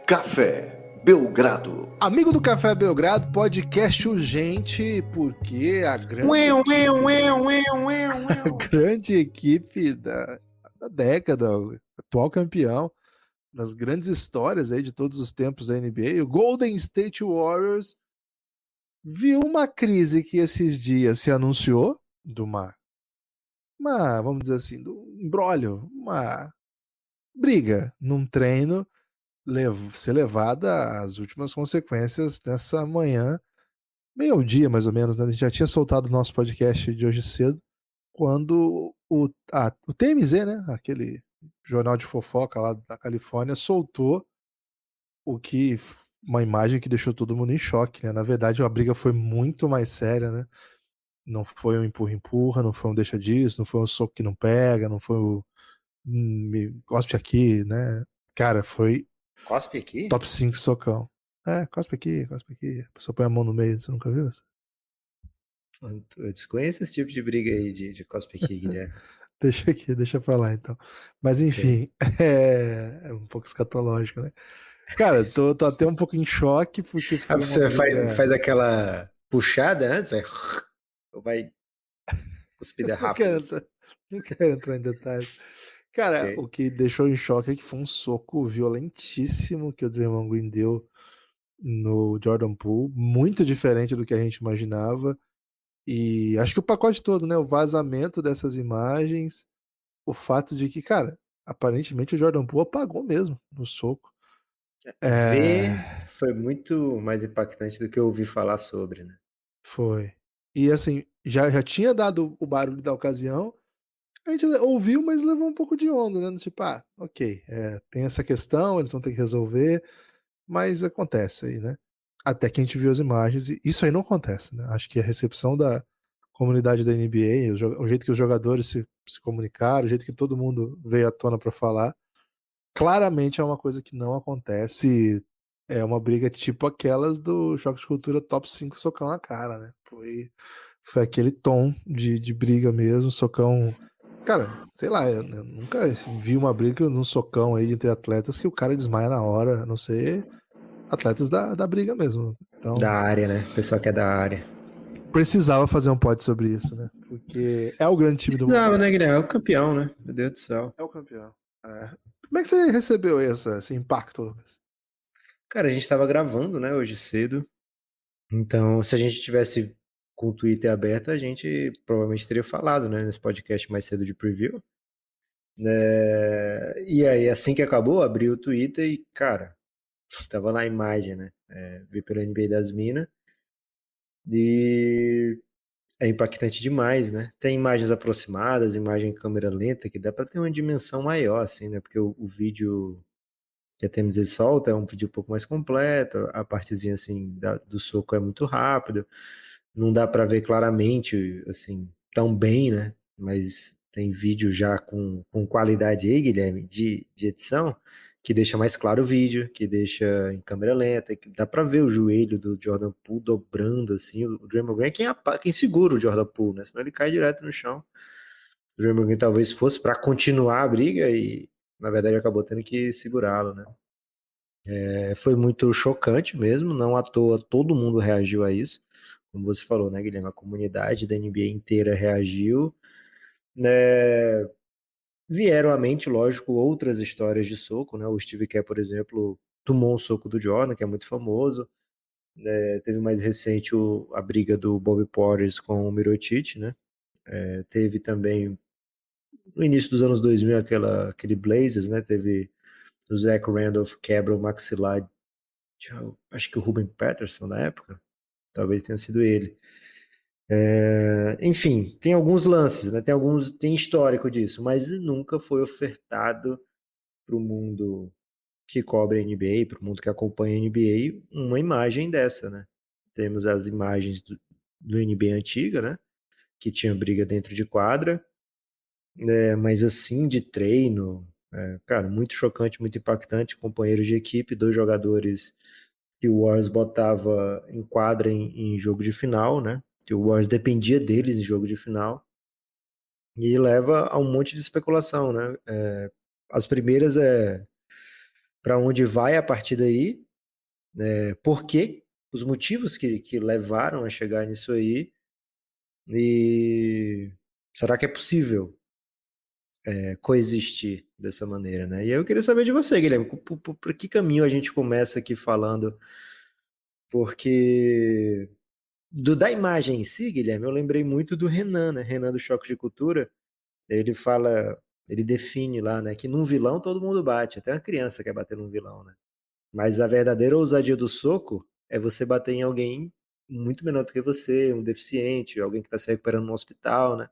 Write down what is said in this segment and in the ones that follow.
Café Belgrado. Amigo do Café Belgrado, podcast urgente, porque a grande equipe da década, o atual campeão, nas grandes histórias aí de todos os tempos da NBA, o Golden State Warriors, viu uma crise que esses dias se anunciou, de uma vamos dizer assim, do imbróglio, uma briga num treino, ser levada às últimas consequências nessa manhã, meio-dia mais ou menos, né? A gente já tinha soltado o nosso podcast de hoje cedo, quando o TMZ, né? Aquele jornal de fofoca lá da Califórnia, soltou uma imagem que deixou todo mundo em choque, né? Na verdade, a briga foi muito mais séria, né? Não foi um empurra-empurra, não foi um deixa disso, não foi um soco que não pega, não foi o me cospe aqui, né? Cara, foi Cospe aqui? top 5 socão. Cospe aqui, cospe aqui. A pessoa põe a mão no meio, você nunca viu isso? Eu desconheço esse tipo de briga aí de cospe aqui, Guilherme. Deixa pra lá então. Mas enfim, é um pouco escatológico, né? Cara, tô até um pouco em choque, porque foi uma Você briga... faz aquela puxada antes, vai cuspida rápida. Não quero entrar em detalhes. Cara, Ok. o que deixou em choque é que foi um soco violentíssimo que o Draymond Green deu no Jordan Poole, muito diferente do que a gente imaginava. E acho que o pacote todo, né? O vazamento dessas imagens, o fato de que, cara, aparentemente o Jordan Poole apagou mesmo no soco. Ver foi muito mais impactante do que eu ouvi falar sobre, né? Foi. E assim, já tinha dado o barulho da ocasião, a gente ouviu, mas levou um pouco de onda, né? Tipo, ok, tem essa questão, eles vão ter que resolver, mas acontece aí, né? Até que a gente viu as imagens, e isso aí não acontece, né? Acho que a recepção da comunidade da NBA, o jeito que os jogadores se comunicaram, o jeito que todo mundo veio à tona para falar, claramente é uma coisa que não acontece. É uma briga tipo aquelas do Choque de Cultura top 5 socão na cara, né? Foi aquele tom de briga mesmo, socão. Cara, sei lá, eu nunca vi uma briga num socão aí entre atletas que o cara desmaia na hora, a não ser atletas da briga mesmo. Então, Da área, né? O pessoal que é da área. precisava fazer um pod sobre isso, né? Porque é o grande time do Precisava, né, momento. Guilherme? É o campeão, né? Meu Deus do céu. É o campeão. É. Como é que você recebeu esse impacto, Lucas? Cara, a gente tava gravando, né, hoje cedo. Então, se a gente tivesse com o Twitter aberto, a gente provavelmente teria falado, né, nesse podcast mais cedo de preview. E aí, assim que acabou, abri o Twitter e, cara, tava lá a imagem, né? Vi pelo NBA das Minas. E é impactante demais, né? Tem imagens aproximadas, imagem em câmera lenta, que dá pra ter uma dimensão maior, assim, né? Porque o vídeo que a TMZ solta é um vídeo um pouco mais completo, a partezinha, assim, do soco é muito rápido, não dá pra ver claramente, assim, tão bem, né? Mas tem vídeo já com qualidade aí, Guilherme, de edição, que deixa mais claro o vídeo, que deixa em câmera lenta, que dá pra ver o joelho do Jordan Poole dobrando, assim, o Draymond Green é quem segura o Jordan Poole, né? Senão ele cai direto no chão. O Draymond Green talvez fosse pra continuar a briga e, na verdade, acabou tendo que segurá-lo, né? Foi muito chocante mesmo, não à toa todo mundo reagiu a isso. Como você falou, né, Guilherme? A comunidade da NBA inteira reagiu. Né? Vieram à mente, lógico, outras histórias de soco, né? O Steve Kerr, por exemplo, tomou um soco do Jordan, que é muito famoso. Teve mais recente a briga do Bobby Portis com o Mirotic, né? Teve também, no início dos anos 2000, aquele Blazers, né? Teve o Zach Randolph quebra o maxilar, acho que o Ruben Patterson na época, talvez tenha sido ele. Enfim, tem alguns lances, né? Tem histórico disso, mas nunca foi ofertado para o mundo que cobre a NBA, para o mundo que acompanha a NBA, uma imagem dessa, né? Temos as imagens do NBA antiga, né? Que tinha briga dentro de quadra, mas assim, de treino, cara, muito chocante, muito impactante. Companheiros de equipe, dois jogadores que o Warriors botava em quadra em jogo de final, né? Que o Warriors dependia deles em jogo de final. E leva a um monte de especulação, né? As primeiras para onde vai a partir daí, por quê, os motivos que levaram a chegar nisso aí, e será que é possível coexistir dessa maneira, né? E aí eu queria saber de você, Guilherme, por que caminho a gente começa aqui falando? Porque da imagem em si, Guilherme, eu lembrei muito do Renan, né? Renan do Choque de Cultura. Ele fala, ele define lá, né, que num vilão todo mundo bate, até uma criança quer bater num vilão, né? Mas a verdadeira ousadia do soco é você bater em alguém muito menor do que você, um deficiente, alguém que está se recuperando no hospital, né?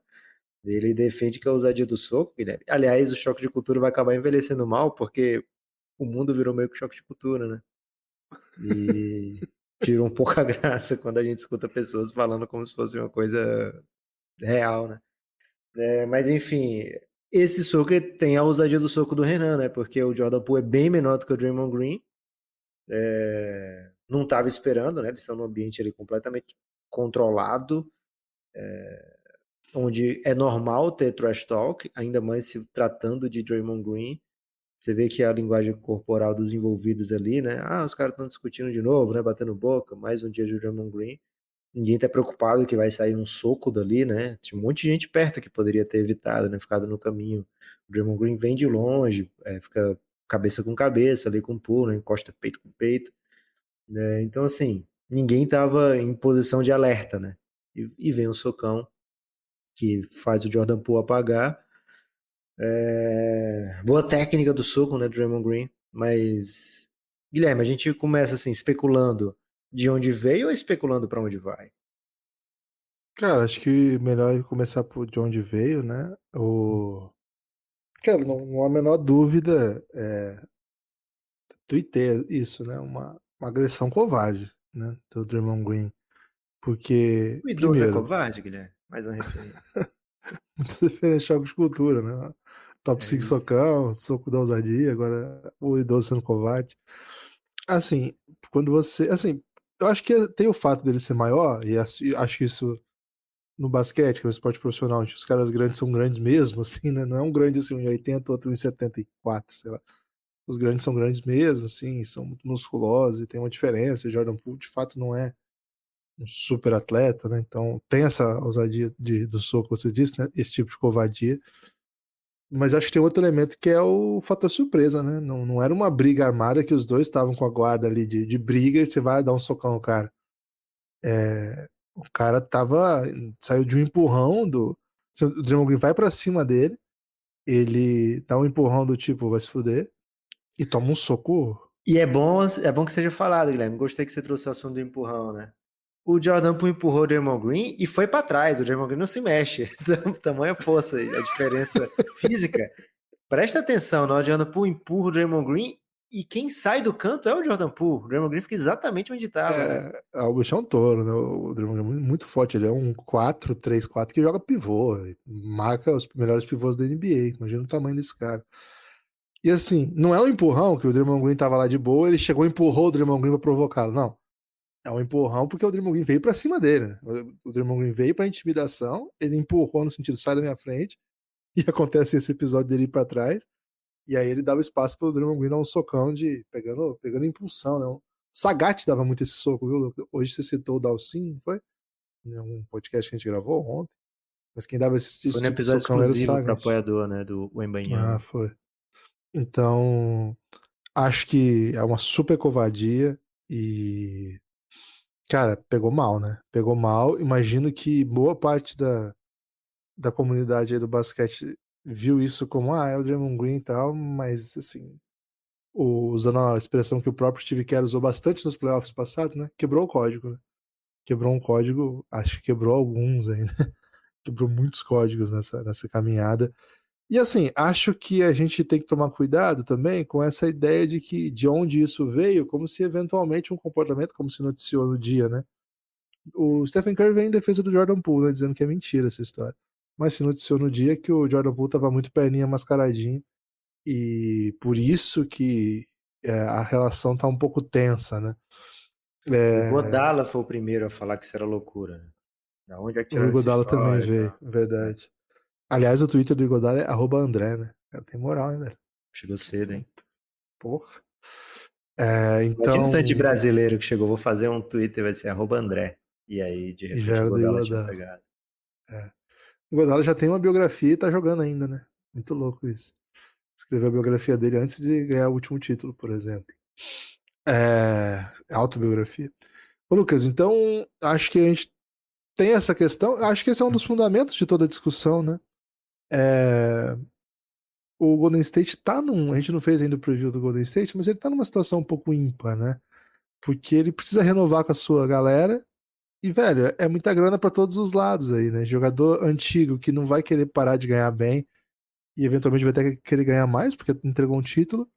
Ele defende que a ousadia do soco, Guilherme. Aliás, o choque de cultura vai acabar envelhecendo mal, porque o mundo virou meio que choque de cultura, né? E tira um pouco a graça quando a gente escuta pessoas falando como se fosse uma coisa real, né? Mas enfim, esse soco tem a ousadia do soco do Renan, né? Porque o Jordan Poole é bem menor do que o Draymond Green. Não estava esperando, né? Eles estão num ambiente ali completamente controlado, onde é normal ter trash talk, ainda mais se tratando de Draymond Green. Você vê que a linguagem corporal dos envolvidos ali, né? Ah, os caras estão discutindo de novo, né? Batendo boca, mais um dia de Draymond Green. Ninguém tá preocupado que vai sair um soco dali, né? Tinha um monte de gente perto que poderia ter evitado, né? Ficado no caminho. O Draymond Green vem de longe, fica cabeça com cabeça ali com o pulo, né? Encosta peito com peito, né? Então, assim, ninguém tava em posição de alerta, né? E vem um socão que faz o Jordan Poole apagar. Boa técnica do soco, né, do Draymond Green, mas Guilherme, a gente começa assim especulando de onde veio ou especulando para onde vai? Cara, acho que melhor é começar por de onde veio, né? Cara, não há a menor dúvida, tuitei isso, né? Uma agressão covarde, né? Do Draymond Green. Porque, O idoso é primeiro, covarde, Guilherme? Mais uma referência. muitas diferentes jogos de cultura, né? Top É 5 isso. socão, soco da ousadia, agora o idoso sendo covarde. Assim, quando você. Assim, eu acho que tem o fato dele ser maior, e acho que isso no basquete, que é um esporte profissional, onde os caras grandes são grandes mesmo, assim, né? Não é um grande assim, 1,80, outro 1,74, sei lá. Os grandes são grandes mesmo, assim, são muito musculosos e tem uma diferença. O Jordan Poole, de fato, não é um super atleta, né? Então tem essa ousadia do soco, você disse, né? Esse tipo de covardia. Mas acho que tem outro elemento que é o fator surpresa, né? Não era uma briga armada que os dois estavam com a guarda ali de briga e você vai dar um socão no cara. O cara saiu de um empurrão o Draymond Green vai pra cima dele, ele dá um empurrão do tipo, vai se fuder, e toma um soco. E é bom que seja falado, Guilherme. Gostei que você trouxe o assunto do empurrão, né? O Jordan Poole empurrou o Draymond Green e foi para trás. O Draymond Green não se mexe. Tamanha força, a diferença física. Presta atenção, né? O Jordan Poole empurra o Draymond Green e quem sai do canto é o Jordan Poole. O Draymond Green fica exatamente onde estava, né? O bicho é um touro, né? O Draymond Green é muito forte, ele é um 4-3-4 que joga pivô, marca os melhores pivôs da NBA, imagina o tamanho desse cara. E assim, não é um empurrão que o Draymond Green tava lá de boa, ele chegou e empurrou o Draymond Green pra provocá-lo, não. É um empurrão porque o Draymond Green veio pra cima dele, né? O Draymond Green veio pra intimidação, ele empurrou no sentido, sai da minha frente, e acontece esse episódio dele ir pra trás, e aí ele dava espaço pro Draymond Green dar um socão pegando impulsão, né? O Sagat dava muito esse soco, viu? Hoje você citou o Dalcin, não foi? Em um podcast que a gente gravou ontem. Mas quem dava Foi esse no tipo de episódio socão era o exclusivo para Sagat. apoiador, né? Do Ah, Wembanyama. foi. Então, acho que é uma super covardia e, cara, pegou mal, né? Pegou mal. Imagino que boa parte da comunidade aí do basquete viu isso como, é o Draymond Green e tal, mas, assim, usando a expressão que o próprio Steve Kerr usou bastante nos playoffs passados, né? Quebrou o código, né? Quebrou um código, acho que quebrou alguns aí, né? Quebrou muitos códigos nessa caminhada. E assim, acho que a gente tem que tomar cuidado também com essa ideia de onde isso veio, como se eventualmente um comportamento, como se noticiou no dia, né? O Stephen Curry vem em defesa do Jordan Poole, né, dizendo que é mentira essa história. Mas se noticiou no dia que o Jordan Poole tava muito perninha mascaradinho e por isso que a relação tá um pouco tensa, né? O É, Godala foi o primeiro a falar que isso era loucura, né? Da onde é que o tiraram essa Iguodala também história e veio, tal? é É, verdade. Aliás, o Twitter do Iguodala é @André, né? Cara, tem moral, hein, velho? chegou cedo, hein? Porra. Imagina o Então, tanto de brasileiro que chegou, vou fazer um Twitter, vai ser @André. E aí, de e já repente, o era do Godala tinha Iguodala. pegado. É. O Iguodala já tem uma biografia e tá jogando ainda, né? Muito louco isso. Escreveu a biografia dele antes de ganhar o último título, por exemplo. Autobiografia. Ô, Lucas, então acho que a gente tem essa questão. Acho que esse é um dos fundamentos de toda a discussão, né? É, o Golden State tá num. A gente não fez ainda o preview do Golden State, mas ele tá numa situação um pouco ímpar, né? Porque ele precisa renovar com a sua galera. E, velho, é muita grana pra todos os lados aí, né? Jogador antigo que não vai querer parar de ganhar bem e eventualmente vai até querer ganhar mais porque entregou um título.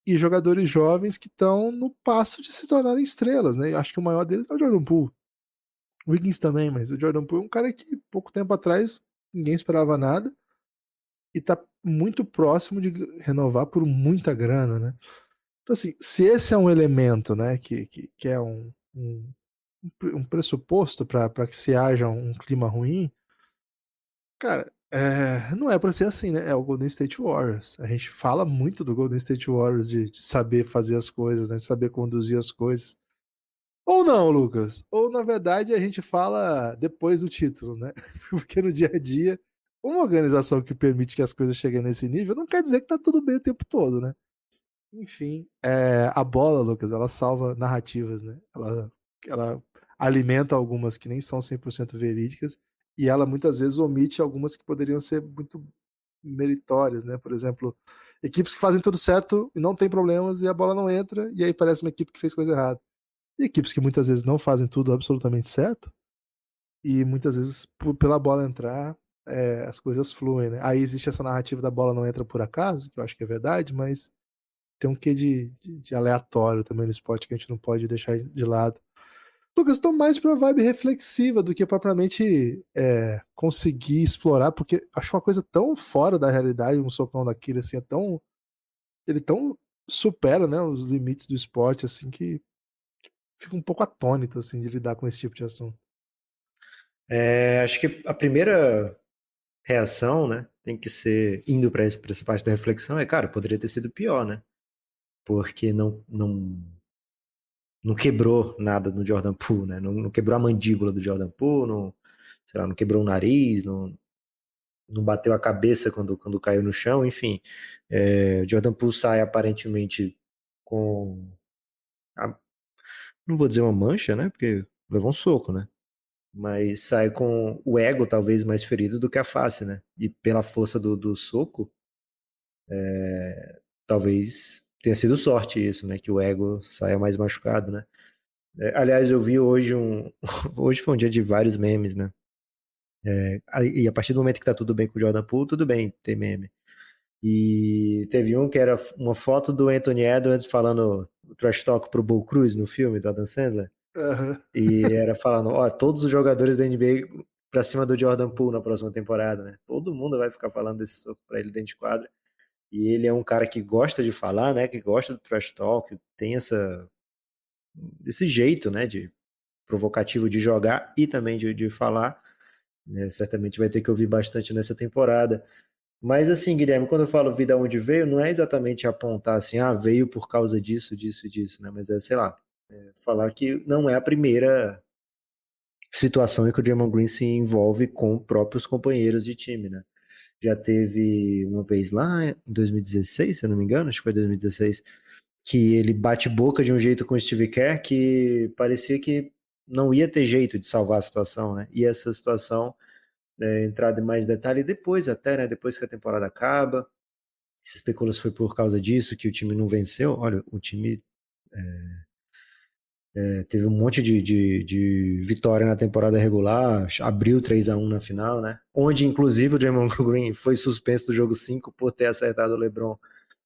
E jogadores jovens que estão no passo de se tornarem estrelas, né? Eu acho que o maior deles é o Jordan Poole. O Wiggins também, mas o Jordan Poole é um cara que pouco tempo atrás ninguém esperava nada e tá muito próximo de renovar por muita grana, né? Então, assim, se esse é um elemento, né, que é um pressuposto para que se haja um clima ruim, cara, não é para ser assim, né? É o Golden State Warriors. A gente fala muito do Golden State Warriors de saber fazer as coisas, né? De saber conduzir as coisas. Ou não, Lucas. Ou, na verdade, a gente fala depois do título, né? Porque no dia a dia, uma organização que permite que as coisas cheguem nesse nível não quer dizer que tá tudo bem o tempo todo, né? Enfim, a bola, Lucas, ela salva narrativas, né? Ela alimenta algumas que nem são 100% verídicas e ela muitas vezes omite algumas que poderiam ser muito meritórias, né? Por exemplo, equipes que fazem tudo certo e não tem problemas e a bola não entra e aí parece uma equipe que fez coisa errada. E equipes que muitas vezes não fazem tudo absolutamente certo e muitas vezes pela bola entrar as coisas fluem, né? Aí existe essa narrativa da bola não entra por acaso, que eu acho que é verdade, mas tem um quê de aleatório também no esporte que a gente não pode deixar de lado. Lucas, estão mais pra vibe reflexiva do que propriamente conseguir explorar, porque acho uma coisa tão fora da realidade, um socão daquele, assim, ele tão supera, né, os limites do esporte, assim, que fica um pouco atônito, assim, de lidar com esse tipo de assunto. Acho que a primeira reação, né, tem que ser, indo para essa parte da reflexão, cara, poderia ter sido pior, né? Porque não quebrou nada no Jordan Poole, né? Não quebrou a mandíbula do Jordan Poole, não, sei lá, não quebrou o nariz, não bateu a cabeça quando caiu no chão, enfim. O Jordan Poole sai aparentemente com, não vou dizer uma mancha, né? Porque levou um soco, né? Mas sai com o ego talvez mais ferido do que a face, né? E pela força do soco, talvez tenha sido sorte isso, né? Que o ego saia mais machucado, né? Aliás, eu vi hoje hoje foi um dia de vários memes, né? E a partir do momento que tá tudo bem com o Jordan Poole, tudo bem ter meme. E teve um que era uma foto do Anthony Edwards falando o trash talk pro Bull Cruz no filme do Adam Sandler. Uhum. E era falando, ó, todos os jogadores da NBA pra cima do Jordan Poole na próxima temporada, né? Todo mundo vai ficar falando desse soco pra ele dentro de quadra. E ele é um cara que gosta de falar, né? Que gosta do trash talk, tem esse jeito, né? De provocativo de jogar e também de falar. Né? Certamente vai ter que ouvir bastante nessa temporada. Mas assim, Guilherme, quando eu falo vida onde veio, não é exatamente apontar assim, veio por causa disso, disso e disso, né? Mas sei lá, falar que não é a primeira situação em que o Draymond Green se envolve com próprios companheiros de time, né? Já teve uma vez lá em 2016, se eu não me engano, acho que foi 2016, que ele bate boca de um jeito com o Steve Kerr que parecia que não ia ter jeito de salvar a situação, né? E essa situação, entrar em mais detalhe depois até, né? Depois que a temporada acaba, se especula se foi por causa disso que o time não venceu. Olha, o time teve um monte de vitória na temporada regular, abriu 3-1 na final, né? Onde, inclusive, o Draymond Green foi suspenso do jogo 5 por ter acertado o LeBron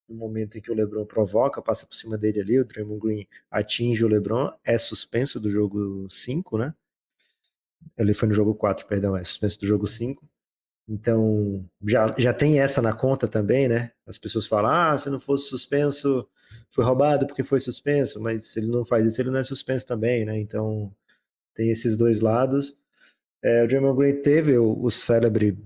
no momento em que o LeBron provoca, passa por cima dele ali, o Draymond Green atinge o LeBron, é suspenso do jogo 5, né? Ele foi no jogo 4, perdão, é suspenso do jogo 5. Então, já tem essa na conta também, né? As pessoas falam, se não fosse suspenso, foi roubado porque foi suspenso, mas se ele não faz isso, ele não é suspenso também, né? Então, tem esses dois lados. O Draymond Green teve o célebre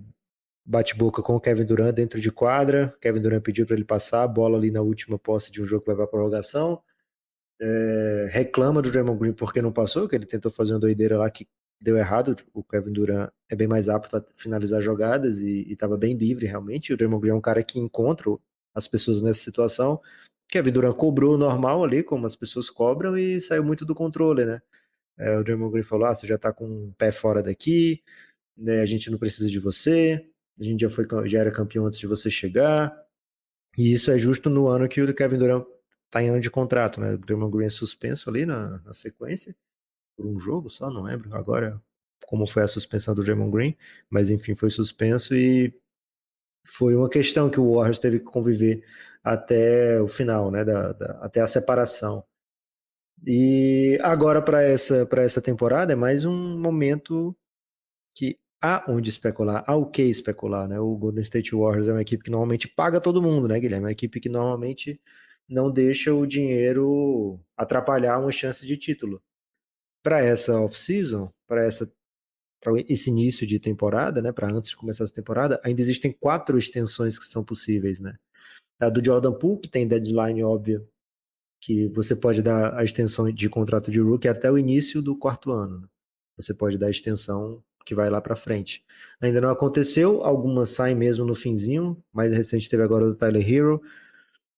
bate-boca com o Kevin Durant dentro de quadra. Kevin Durant pediu para ele passar a bola ali na última posse de um jogo que vai para a prorrogação. Reclama do Draymond Green porque não passou, que ele tentou fazer uma doideira lá que deu errado. O Kevin Durant é bem mais apto a finalizar jogadas e estava bem livre realmente. O Draymond Green é um cara que encontra as pessoas nessa situação. Kevin Durant cobrou normal ali, como as pessoas cobram, e saiu muito do controle, né? O Draymond Green falou: você já tá com um pé fora daqui, né? A gente não precisa de você, a gente já era campeão antes de você chegar. E isso é justo no ano que o Kevin Durant tá em ano de contrato, né? O Draymond Green é suspenso ali na sequência, por um jogo só, não lembro agora como foi a suspensão do Draymond Green, mas enfim, foi suspenso e foi uma questão que o Warriors teve que conviver até o final, né? Até a separação. E agora para essa temporada é mais um momento que há onde especular, há o que especular, né? O Golden State Warriors é uma equipe que normalmente paga todo mundo, né, Guilherme? É uma equipe que normalmente não deixa o dinheiro atrapalhar uma chance de título. Para essa off-season, para esse início de temporada, né, para antes de começar essa temporada, ainda existem 4 extensões que são possíveis, né? A do Jordan Poole, que tem deadline óbvia, que você pode dar a extensão de contrato de rookie até o início do 4º ano, né? Você pode dar a extensão que vai lá para frente. Ainda não aconteceu, algumas saem mesmo no finzinho, mais recente teve agora o do Tyler Hero,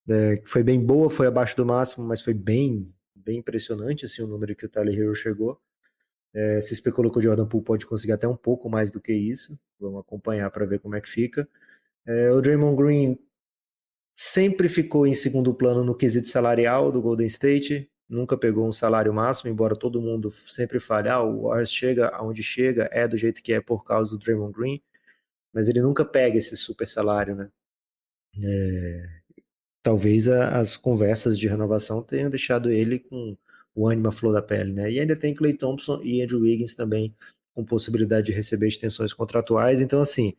que foi bem boa, foi abaixo do máximo, mas foi bem impressionante assim, o número que o Tyler Hero chegou. Se especulou que o Jordan Poole pode conseguir até um pouco mais do que isso, vamos acompanhar para ver como é que fica. O Draymond Green sempre ficou em segundo plano no quesito salarial do Golden State, nunca pegou um salário máximo, embora todo mundo sempre fale, o Warriors chega aonde chega, é do jeito que é por causa do Draymond Green, mas ele nunca pega esse super salário, né? Talvez as conversas de renovação tenham deixado ele com o ânimo à flor da pele, né? E ainda tem Klay Thompson e Andrew Wiggins também com possibilidade de receber extensões contratuais, então assim,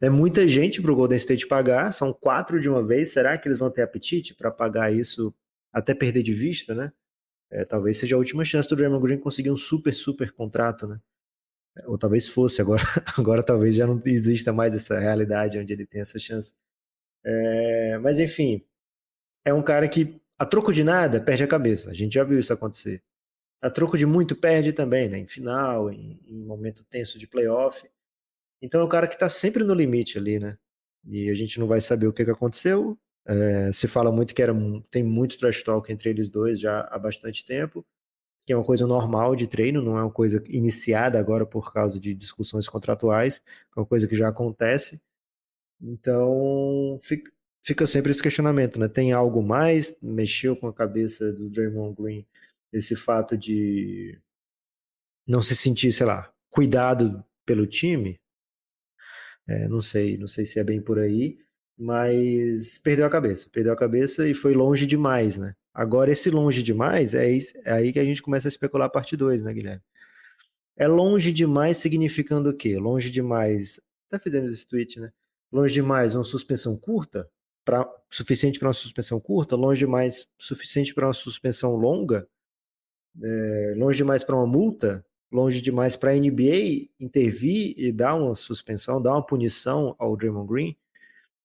é muita gente para o Golden State pagar, são 4 de uma vez. Será que eles vão ter apetite para pagar isso até perder de vista, né? Talvez seja a última chance do Draymond Green conseguir um super contrato, né? Ou talvez fosse, agora, agora talvez já não exista mais essa realidade onde ele tem essa chance. Mas enfim, é um cara que a troco de nada perde a cabeça. A gente já viu isso acontecer. A troco de muito perde também, né? Em final, em momento tenso de playoff. Então é um cara que está sempre no limite ali, né? E a gente não vai saber o que aconteceu. Se fala muito que tem muito trash talk entre eles dois já há bastante tempo, que é uma coisa normal de treino, não é uma coisa iniciada agora por causa de discussões contratuais, é uma coisa que já acontece. Então fica sempre esse questionamento, né? Tem algo mais? Mexeu com a cabeça do Draymond Green esse fato de não se sentir, sei lá, cuidado pelo time? Não sei se é bem por aí, mas perdeu a cabeça e foi longe demais, né? Agora, esse longe demais é aí que a gente começa a especular a parte 2, né, Guilherme? É longe demais significando o quê? Longe demais, até fizemos esse tweet, né? Longe demais, uma suspensão curta, suficiente para uma suspensão curta, longe demais, suficiente para uma suspensão longa, longe demais para uma multa, longe demais para a NBA intervir e dar uma suspensão, dar uma punição ao Draymond Green.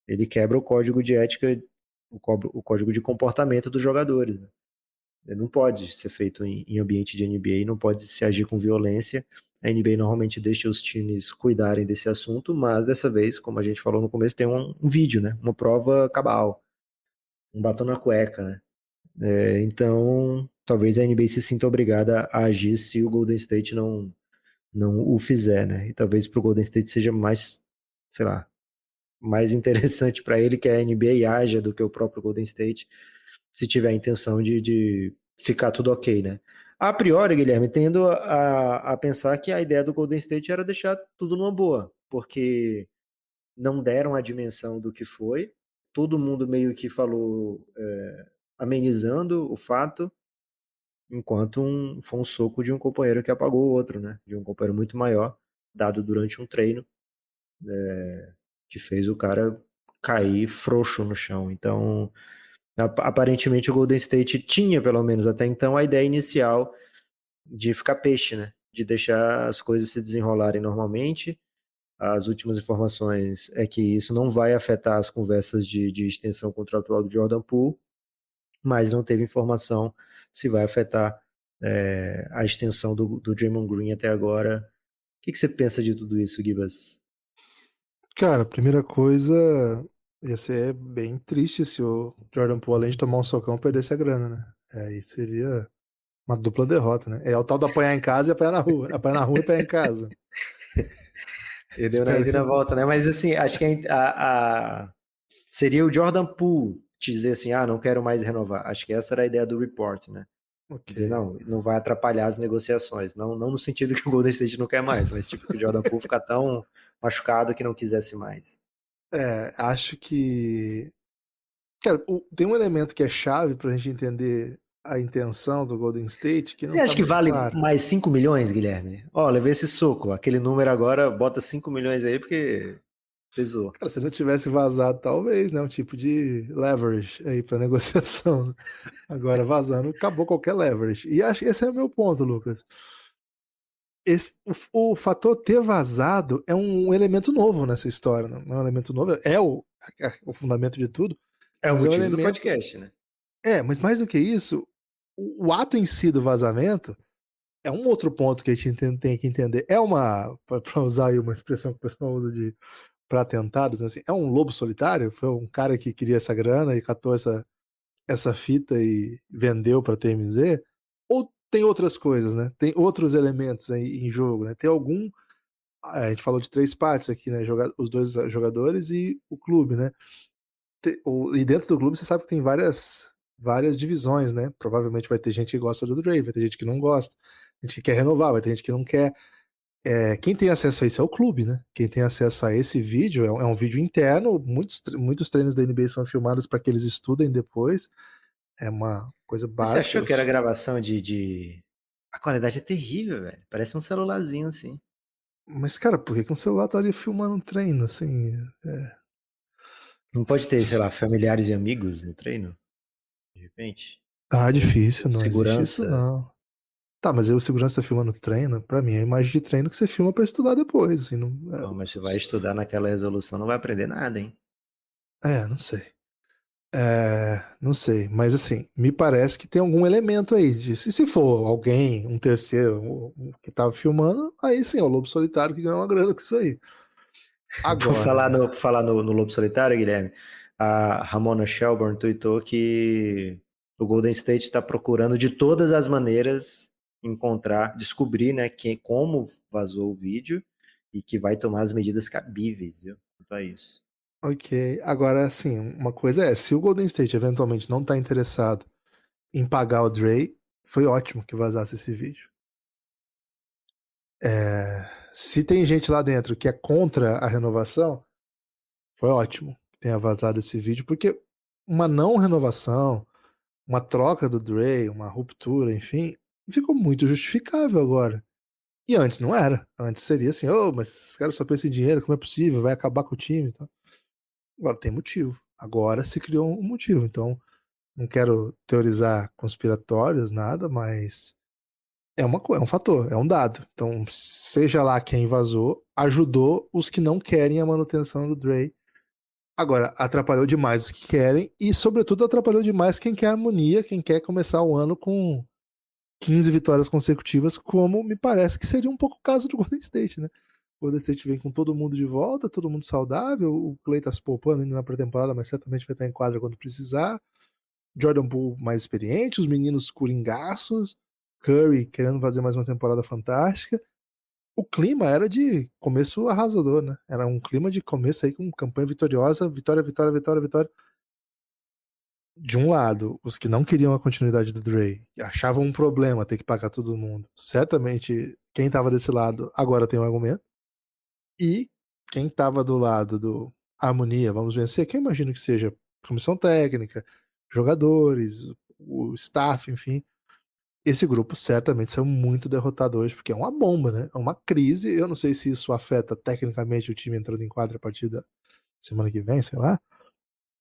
Ele quebra o código de ética, o código de comportamento dos jogadores, né? Ele não pode ser feito em ambiente de NBA, não pode se agir com violência. A NBA normalmente deixa os times cuidarem desse assunto, mas dessa vez, como a gente falou no começo, tem um vídeo, né? Uma prova cabal, um batom na cueca, né? Então, talvez a NBA se sinta obrigada a agir se o Golden State não o fizer, né? E talvez para o Golden State seja mais, sei lá, mais interessante para ele que a NBA haja do que o próprio Golden State, se tiver a intenção de ficar tudo ok, né? A priori, Guilherme, tendo a pensar que a ideia do Golden State era deixar tudo numa boa, porque não deram a dimensão do que foi, todo mundo meio que falou amenizando o fato, enquanto foi um soco de um companheiro que apagou o outro, né? De um companheiro muito maior, dado durante um treino, que fez o cara cair frouxo no chão. Então, aparentemente o Golden State tinha, pelo menos até então, a ideia inicial de ficar peixe, né? De deixar as coisas se desenrolarem normalmente. As últimas informações é que isso não vai afetar as conversas de extensão contratual do Jordan Poole, mas não teve informação se vai afetar a extensão do Draymond Green até agora. O que você pensa de tudo isso, Gibas? Cara, a primeira coisa ia ser bem triste se o Jordan Poole, além de tomar um socão, perdesse a grana, né? Aí seria uma dupla derrota, né? É o tal do apanhar em casa e apanhar na rua. Apanhar na rua e apanhar em casa. Ele deu na Espero ida e que na não. volta, né? Mas assim, acho que seria o Jordan Poole te dizer assim, não quero mais renovar. Acho que essa era a ideia do report, né? Ok. Dizer, não vai atrapalhar as negociações. Não no sentido que o Golden State não quer mais, mas tipo que o Jordan Poole fica tão machucado que não quisesse mais. Acho que. Cara, tem um elemento que é chave pra gente entender a intenção do Golden State que Você não tá acha que muito vale claro. mais 5 milhões, Guilherme? Ó, levei esse soco. Aquele número agora, bota 5 milhões aí porque pesou. Cara, se não tivesse vazado, talvez, né? Um tipo de leverage aí pra negociação, né? Agora, vazando, acabou qualquer leverage. E acho que esse é o meu ponto, Lucas. O fator ter vazado é um elemento novo nessa história, não é um elemento novo, é o fundamento de tudo, É o mas é um motivo do elemento. podcast, né? Mas mais do que isso, o ato em si do vazamento é um outro ponto que a gente tem que entender. É uma, para usar aí uma expressão que o pessoal usa de para atentados, né, assim, é um lobo solitário? Foi um cara que queria essa grana e catou essa fita e vendeu para TMZ? Ou tem outras coisas, né? Tem outros elementos aí em jogo, né? Tem algum. A gente falou de três partes aqui, né? Os dois jogadores e o clube, né? E dentro do clube você sabe que tem várias divisões, né? Provavelmente vai ter gente que gosta do Dre, vai ter gente que não gosta, gente que quer renovar, vai ter gente que não quer. Quem tem acesso a isso é o clube, né? Quem tem acesso a esse vídeo é um vídeo interno, muitos treinos da NBA são filmados para que eles estudem depois. É uma coisa Mas você básica. achou que era gravação de... A qualidade é terrível, velho. Parece um celularzinho assim. Mas, cara, por que que um celular estaria filmando um treino, assim? Não pode ter, sei lá, familiares e amigos no treino, de repente? Difícil, não existe isso, Segurança. não. Tá, mas aí o segurança tá filmando treino, pra mim é a imagem de treino que você filma pra estudar depois, assim, não, Pô, mas você vai estudar naquela resolução, não vai aprender nada, hein? não sei. Não sei, mas assim, me parece que tem algum elemento aí disso. E se for alguém, um terceiro, que tava filmando, aí sim, é o Lobo Solitário que ganhou uma grana com isso aí. Por falar Agora, no Lobo Solitário, Guilherme, a Ramona Shelburne tweetou que o Golden State está procurando de todas as maneiras descobrir, né, como vazou o vídeo e que vai tomar as medidas cabíveis, viu? Quanto a isso. ok. Agora, assim, uma coisa é, se o Golden State eventualmente não tá interessado em pagar o Dre, foi ótimo que vazasse esse vídeo. Se tem gente lá dentro que é contra a renovação, foi ótimo que tenha vazado esse vídeo, porque uma não renovação, uma troca do Dre, uma ruptura, enfim, ficou muito justificável agora. E antes não era. Antes seria assim, mas esses caras só pensam em dinheiro, como é possível? Vai acabar com o time e tal. Agora tem motivo. Agora se criou um motivo. Então, não quero teorizar conspiratórios, nada, mas é um fator, é um dado. Então, seja lá quem vazou, ajudou os que não querem a manutenção do Dre. Agora, atrapalhou demais os que querem e, sobretudo, atrapalhou demais quem quer harmonia, quem quer começar o ano com 15 vitórias consecutivas, como me parece que seria um pouco o caso do Golden State, né? O Golden State vem com todo mundo de volta, todo mundo saudável, o Clay tá se poupando ainda na pré-temporada, mas certamente vai estar em quadra quando precisar. Jordan Poole mais experiente, os meninos coringaços, Curry querendo fazer mais uma temporada fantástica. O clima era de começo arrasador, né? Era um clima de começo aí com campanha vitoriosa, vitória, vitória, vitória, vitória. De um lado, os que não queriam a continuidade do Dre, achavam um problema ter que pagar todo mundo. Certamente, quem estava desse lado agora tem um argumento. E quem estava do lado do harmonia, vamos vencer, que eu imagino que seja comissão técnica, jogadores, o staff, enfim. Esse grupo certamente saiu muito derrotado hoje, porque é uma bomba, né? É uma crise. Eu não sei se isso afeta tecnicamente o time entrando em quadra a partir da semana que vem, sei lá.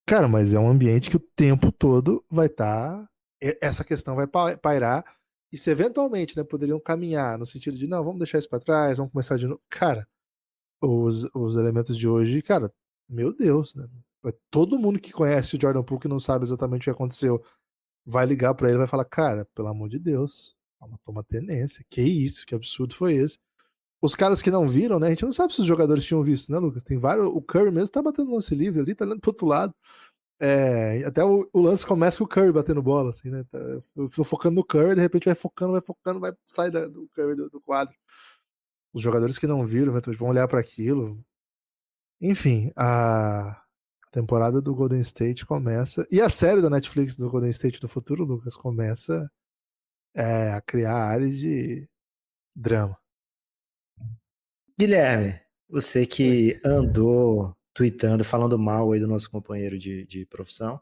Cara, mas é um ambiente que o tempo todo vai estar. Essa questão vai pairar. E se eventualmente, né, poderiam caminhar no sentido de, não, vamos deixar isso pra trás, vamos começar de novo. Cara, os elementos de hoje, cara, meu Deus, né? Todo mundo que conhece o Jordan Poole que não sabe exatamente o que aconteceu vai ligar pra ele e vai falar, cara, pelo amor de Deus, toma tenência, que isso, que absurdo foi esse? Os caras que não viram, né? A gente não sabe se os jogadores tinham visto, né, Lucas? Tem vários. O Curry mesmo tá batendo lance livre ali, tá olhando pro outro lado. Até o lance começa com o Curry batendo bola, assim, né? Eu tô focando no Curry, de repente vai focando, vai sair do Curry do quadro. Os jogadores que não viram, né, vão olhar para aquilo. Enfim, a temporada do Golden State começa. E a série da Netflix do Golden State do futuro, Lucas, começa a criar áreas de drama. Guilherme, você Oi. que andou tweetando, falando mal aí do nosso companheiro de profissão,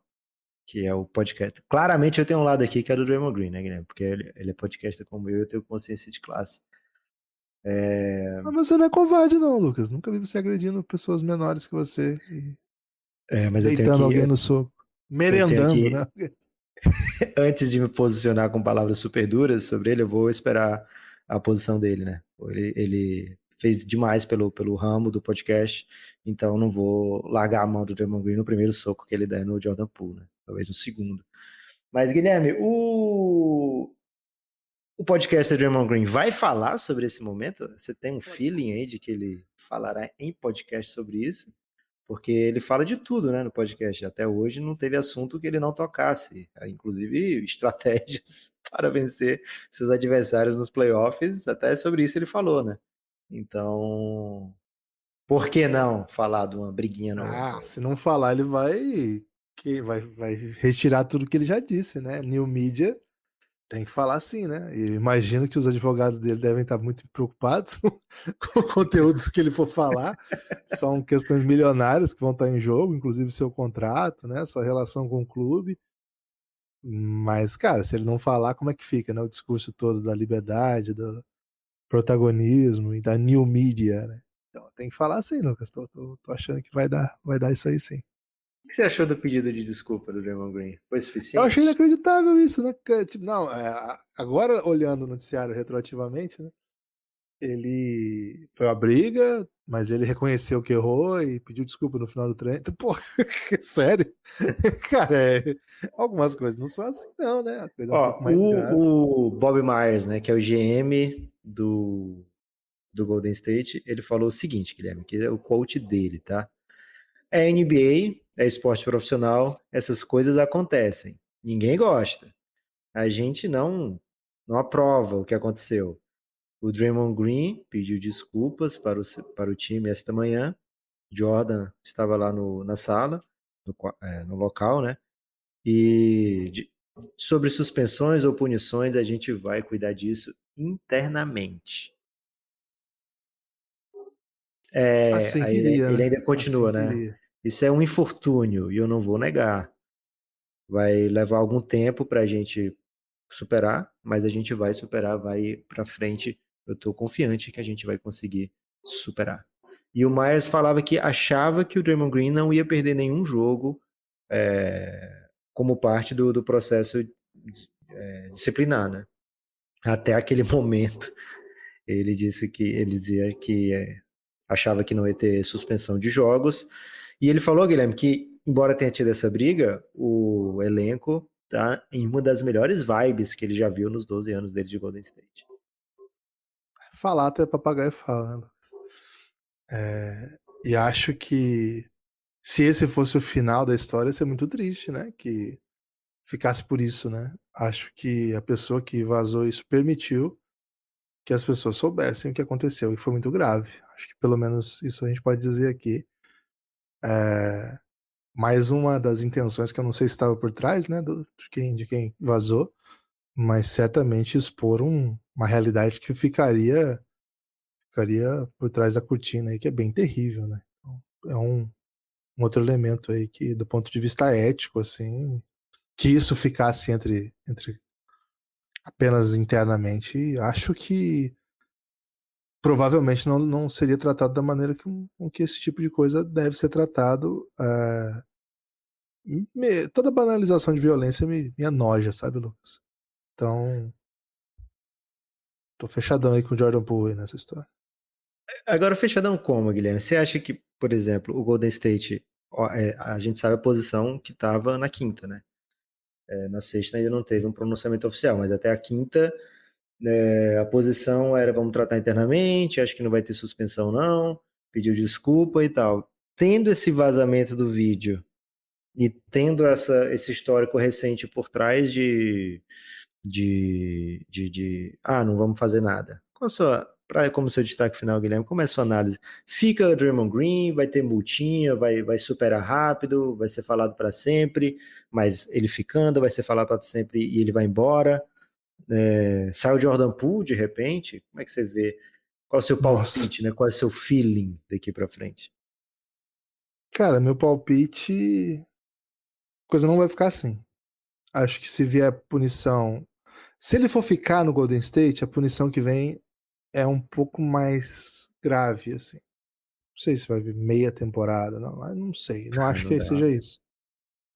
que é o podcast. Claramente eu tenho um lado aqui que é do Draymond Green, né, Guilherme? Porque ele é podcaster como eu tenho consciência de classe. Mas você não é covarde, não, Lucas. Nunca vi você agredindo pessoas menores que você e Mas eu tenho deitando que, alguém no soco. eu tenho Merendando, que, né? antes de me posicionar com palavras super duras sobre ele, eu vou esperar a posição dele, né? Ele fez demais pelo ramo do podcast, então não vou largar a mão do Draymond Green no primeiro soco que ele der no Jordan Poole, né? Talvez no segundo. Mas, Guilherme, o podcast do Draymond Green vai falar sobre esse momento? Você tem um feeling aí de que ele falará em podcast sobre isso? Porque ele fala de tudo, né, no podcast. Até hoje não teve assunto que ele não tocasse, inclusive estratégias para vencer seus adversários nos playoffs. Até sobre isso ele falou, né? Então, por que não falar de uma briguinha Se não falar, ele vai retirar tudo que ele já disse, né? New media tem que falar assim, né? E imagino que os advogados dele devem estar muito preocupados com o conteúdo que ele for falar. São questões milionárias que vão estar em jogo, inclusive seu contrato, né? Sua relação com o clube. Mas, cara, se ele não falar, como é que fica, né? O discurso todo da liberdade, do protagonismo e da new media, né? Então tem que falar assim, Lucas. Tô achando que vai dar isso aí sim. O que você achou do pedido de desculpa do Draymond Green? Foi Eu achei suficiente? inacreditável isso, né? Tipo, não, agora olhando o noticiário retroativamente, né? Ele foi uma briga, mas ele reconheceu que errou e pediu desculpa no final do treino. Então, pô, sério? Cara, algumas coisas não são assim, não, né? A coisa é um pouco Ó, mais grave. o Bob Myers, né, que é o GM do Golden State, ele falou o seguinte, Guilherme, que é o quote dele, tá? É NBA, é esporte profissional, essas coisas acontecem. Ninguém gosta. A gente não aprova o que aconteceu. O Draymond Green pediu desculpas para o time esta manhã. Jordan estava lá na sala, no local, né? E sobre suspensões ou punições, a gente vai cuidar disso internamente. Assim Aí ele, queria, ele né? ainda Assim continua, né? queria. Isso é um infortúnio e eu não vou negar. Vai levar algum tempo para a gente superar, mas a gente vai superar, vai para frente. Eu estou confiante que a gente vai conseguir superar. E o Myers falava que achava que o Draymond Green não ia perder nenhum jogo como parte do processo disciplinar, né? Até aquele momento, ele dizia que achava que não ia ter suspensão de jogos. E ele falou, Guilherme, que embora tenha tido essa briga, o elenco tá em uma das melhores vibes que ele já viu nos 12 anos dele de Golden State. Falar até papagaio fala, né? E acho que se esse fosse o final da história, ia ser muito triste, né? Que ficasse por isso, né? Acho que a pessoa que vazou isso permitiu que as pessoas soubessem o que aconteceu e foi muito grave. Acho que pelo menos isso a gente pode dizer aqui. Mais uma das intenções que eu não sei se estava por trás, né, de quem vazou, mas certamente expor uma realidade que ficaria por trás da cortina aí, que é bem terrível, né? Então, é um outro elemento aí que, do ponto de vista ético, assim, que isso ficasse entre apenas internamente, acho que provavelmente não seria tratado da maneira com que esse tipo de coisa deve ser tratado. Toda banalização de violência me enoja, sabe, Lucas? Então, tô fechadão aí com o Jordan Poole aí nessa história. Agora, fechadão como, Guilherme? Você acha que, por exemplo, o Golden State, a gente sabe a posição que estava na quinta, né? Na sexta ainda não teve um pronunciamento oficial, mas até a quinta, a posição era vamos tratar internamente, acho que não vai ter suspensão não, pediu desculpa e tal. Tendo esse vazamento do vídeo e tendo esse histórico recente por trás não vamos fazer nada. Como seu destaque final, Guilherme, como é a sua análise? Fica o Draymond Green, vai ter multinha, vai superar rápido, vai ser falado para sempre, mas ele ficando, vai ser falado para sempre e ele vai embora. Sai o Jordan Poole de repente, como é que você vê? Qual é o seu palpite, né? Qual é o seu feeling daqui para frente? Cara, meu palpite, a coisa não vai ficar assim. Acho que se vier punição, se ele for ficar no Golden State, a punição que vem é um pouco mais grave, assim. Não sei se vai vir meia temporada, não sei. Não acho que seja isso.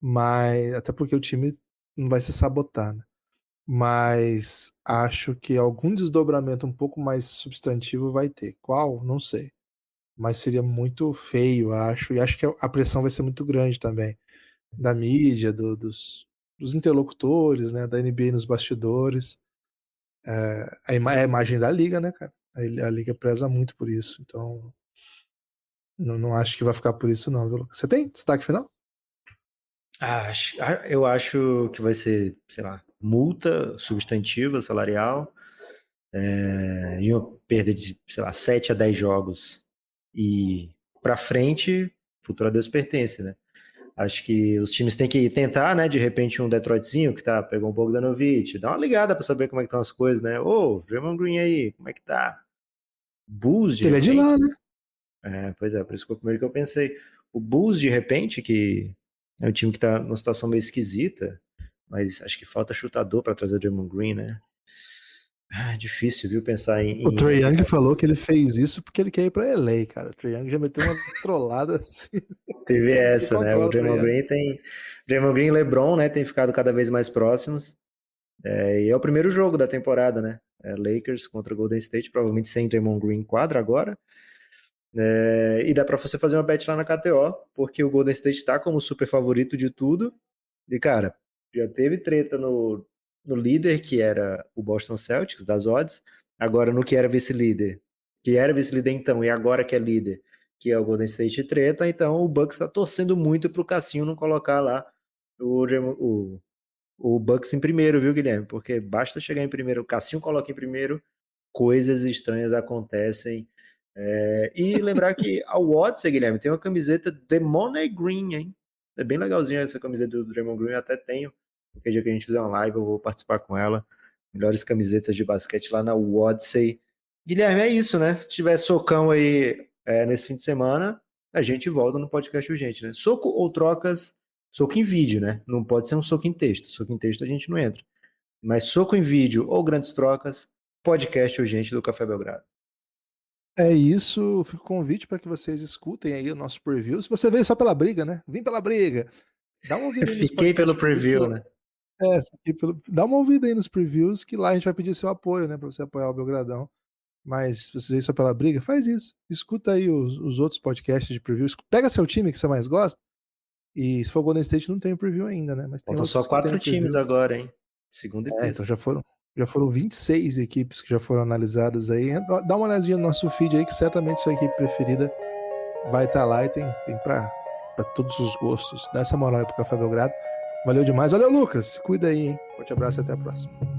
Mas, até porque o time não vai se sabotar, né? Mas acho que algum desdobramento um pouco mais substantivo vai ter. Qual? Não sei. Mas seria muito feio, acho. E acho que a pressão vai ser muito grande também. Da mídia, dos interlocutores, né? Da NBA nos bastidores. A imagem da liga, né, cara? A liga preza muito por isso. Então, não acho que vai ficar por isso, não, viu, Lucas? Você tem destaque final? Eu acho que vai ser, sei lá, multa substantiva, salarial, e uma perda de, sei lá, 7 a 10 jogos. E pra frente, futuro a Deus pertence, né? Acho que os times têm que tentar, né? De repente, um Detroitzinho que pegou um Bogdanovic, dá uma ligada pra saber como é que estão as coisas, né? Ô, Draymond Green aí, como é que tá? Bulls, de Ele repente. É de lá, né? Pois é, por isso que foi o primeiro que eu pensei. O Bulls, de repente, que é um time que tá numa situação meio esquisita, mas acho que falta chutador para trazer o Draymond Green, né? Difícil, viu, pensar O Trae Young falou que ele fez isso porque ele quer ir pra LA, cara. O Trae Young já meteu uma trollada assim. Teve essa, né? O Draymond Green e LeBron, né, tem ficado cada vez mais próximos. E é o primeiro jogo da temporada, né? Lakers contra Golden State, provavelmente sem Draymond Green em quadra agora. E dá para você fazer uma bet lá na KTO, porque o Golden State está como super favorito de tudo. E, cara, já teve treta no líder, que era o Boston Celtics, das odds, agora no que era vice-líder, então, e agora que é líder, que é o Golden State treta, então o Bucks está torcendo muito pro Cassinho não colocar lá o Bucks em primeiro, viu, Guilherme? Porque basta chegar em primeiro, o Cassinho coloca em primeiro, coisas estranhas acontecem. E lembrar que a Watson, Guilherme, tem uma camiseta The Money Green, hein? É bem legalzinha essa camiseta do Draymond Green, eu até tenho. Qualquer dia que a gente fizer uma live, eu vou participar com ela. Melhores camisetas de basquete lá na Odyssey. Guilherme, é isso, né? Se tiver socão aí nesse fim de semana, a gente volta no podcast urgente, né? Soco ou trocas, soco em vídeo, né? Não pode ser um soco em texto. Soco em texto a gente não entra. Mas soco em vídeo ou grandes trocas, podcast urgente do Café Belgrado. É isso, fica o convite para que vocês escutem aí o nosso preview. Se você veio só pela briga, né? Vim pela briga. Dá uma ouvida aí nos Fiquei pelo preview, né? Dá uma ouvida aí nos previews, que lá a gente vai pedir seu apoio, né? Para você apoiar o Belgradão. Mas se você veio só pela briga, faz isso. Escuta aí os outros podcasts de preview. Pega seu time que você mais gosta. E se for Golden State, não tem o preview ainda, né? Mas tem Faltam só 4 times agora, hein? Segunda e terça. Então já foram 26 equipes que já foram analisadas aí. Dá uma olhadinha no nosso feed aí, que certamente sua equipe preferida vai estar lá e tem para todos os gostos. Dá essa moral aí pro Café Belgrado. Valeu demais. Valeu, Lucas. Se cuida aí, hein? Forte abraço e até a próxima.